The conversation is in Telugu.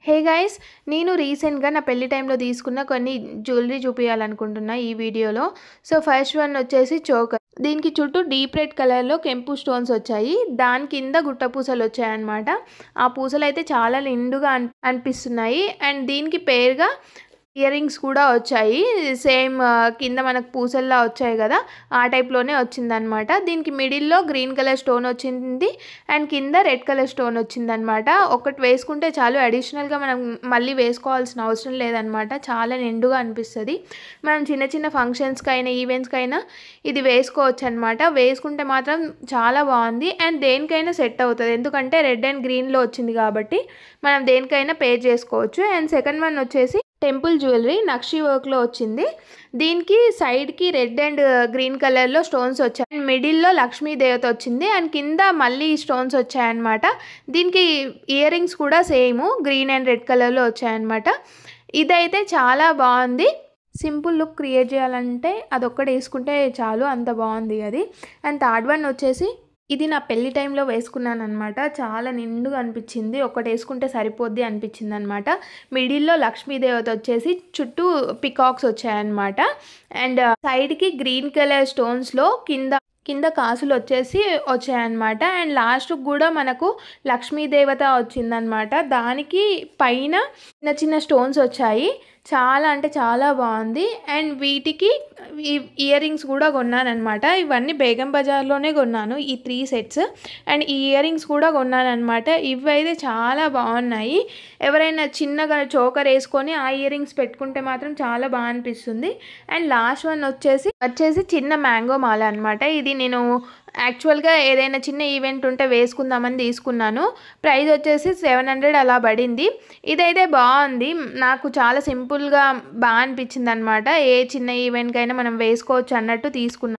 హే గైస్, నేను రీసెంట్గా నా పెళ్లి టైంలో తీసుకున్న కొన్ని జ్యువెలరీ చూపించాలనుకుంటున్నా ఈ వీడియోలో. సో ఫస్ట్ వన్ వచ్చేసి చోకర్. దీనికి చుట్టూ డీప్ రెడ్ కలర్లో కెంపు స్టోన్స్ వచ్చాయి. దాని కింద గుట్ట పూసలు వచ్చాయన్నమాట. ఆ పూసలు అయితే చాలా నిండుగా అనిపిస్తున్నాయి. అండ్ దీనికి పేరుగా ఇయర్ రింగ్స్ కూడా వచ్చాయి. సేమ్ కింద మనకు పూసల్లా వచ్చాయి కదా, ఆ టైప్లోనే వచ్చిందనమాట. దీనికి మిడిల్లో గ్రీన్ కలర్ స్టోన్ వచ్చింది అండ్ కింద రెడ్ కలర్ స్టోన్ వచ్చిందనమాట. ఒకటి వేసుకుంటే చాలు, అడిషనల్గా మనం మళ్ళీ వేసుకోవాల్సిన అవసరం లేదనమాట. చాలా నిండుగా అనిపిస్తుంది. మనం చిన్న చిన్న ఫంక్షన్స్కి అయినా ఈవెంట్స్కి అయినా ఇది వేసుకోవచ్చు అనమాట. వేసుకుంటే మాత్రం చాలా బాగుంది అండ్ దేనికైనా సెట్ అవుతుంది, ఎందుకంటే రెడ్ అండ్ గ్రీన్లో వచ్చింది కాబట్టి మనం దేనికైనా పేర్ చేసుకోవచ్చు. అండ్ సెకండ్ వన్ వచ్చేసి టెంపుల్ జ్యువెలరీ నక్షి వర్క్లో వచ్చింది. దీనికి సైడ్కి రెడ్ అండ్ గ్రీన్ కలర్లో స్టోన్స్ వచ్చాయి అండ్ మిడిల్లో లక్ష్మీ దేవత వచ్చింది అండ్ కింద మళ్ళీ స్టోన్స్ వచ్చాయన్నమాట. దీనికి ఇయర్ రింగ్స్ కూడా సేమ్ గ్రీన్ అండ్ రెడ్ కలర్లో వచ్చాయన్నమాట. ఇదైతే చాలా బాగుంది. సింపుల్ లుక్ క్రియేట్ చేయాలంటే అదొక్కటి వేసుకుంటే చాలు, అంత బాగుంది అది. అండ్ థర్డ్ వన్ వచ్చేసి ఇది నా పెళ్లి టైంలో వేసుకున్నాను అనమాట. చాలా నిండుగా అనిపించింది, ఒకటి వేసుకుంటే సరిపోద్ది అనిపించింది అనమాట. మిడిల్లో లక్ష్మీదేవత వచ్చేసి చుట్టూ పికాక్స్ వచ్చాయన్నమాట. అండ్ సైడ్కి గ్రీన్ కలర్ స్టోన్స్లో కింద కాసులు వచ్చేసి వచ్చాయన్నమాట. అండ్ లాస్ట్కి కూడా మనకు లక్ష్మీదేవత వచ్చిందనమాట. దానికి పైన చిన్న చిన్న స్టోన్స్ వచ్చాయి. చాలా అంటే చాలా బాగుంది. అండ్ వీటికి ఇయర్ రింగ్స్ కూడా కొన్నానమాట. ఇవన్నీ బేగం బజార్లోనే కొన్నాను, ఈ 3 సెట్స్. అండ్ ఈ ఇయర్ రింగ్స్ కూడా కొన్నానమాట. ఇవి అయితే చాలా బాగున్నాయి. ఎవరైనా చిన్నగా చోకర్ వేసుకొని ఆ ఇయర్ రింగ్స్ పెట్టుకుంటే మాత్రం చాలా బాగా అనిపిస్తుంది. అండ్ లాస్ట్ వన్ వచ్చేసి చిన్న మ్యాంగో మాల అనమాట. ఇది నేను యాక్చువల్గా ఏదైనా చిన్న ఈవెంట్ ఉంటే వేసుకుందామని తీసుకున్నాను. ప్రైస్ వచ్చేసి 700 అలా పడింది. ఇదైతే బాగుంది, నాకు చాలా సింపుల్గా బాగా అనిపించింది అనమాట. ఏ చిన్న ఈవెంట్కైనా మనం వేసుకోవచ్చు అన్నట్టు తీసుకున్నాను.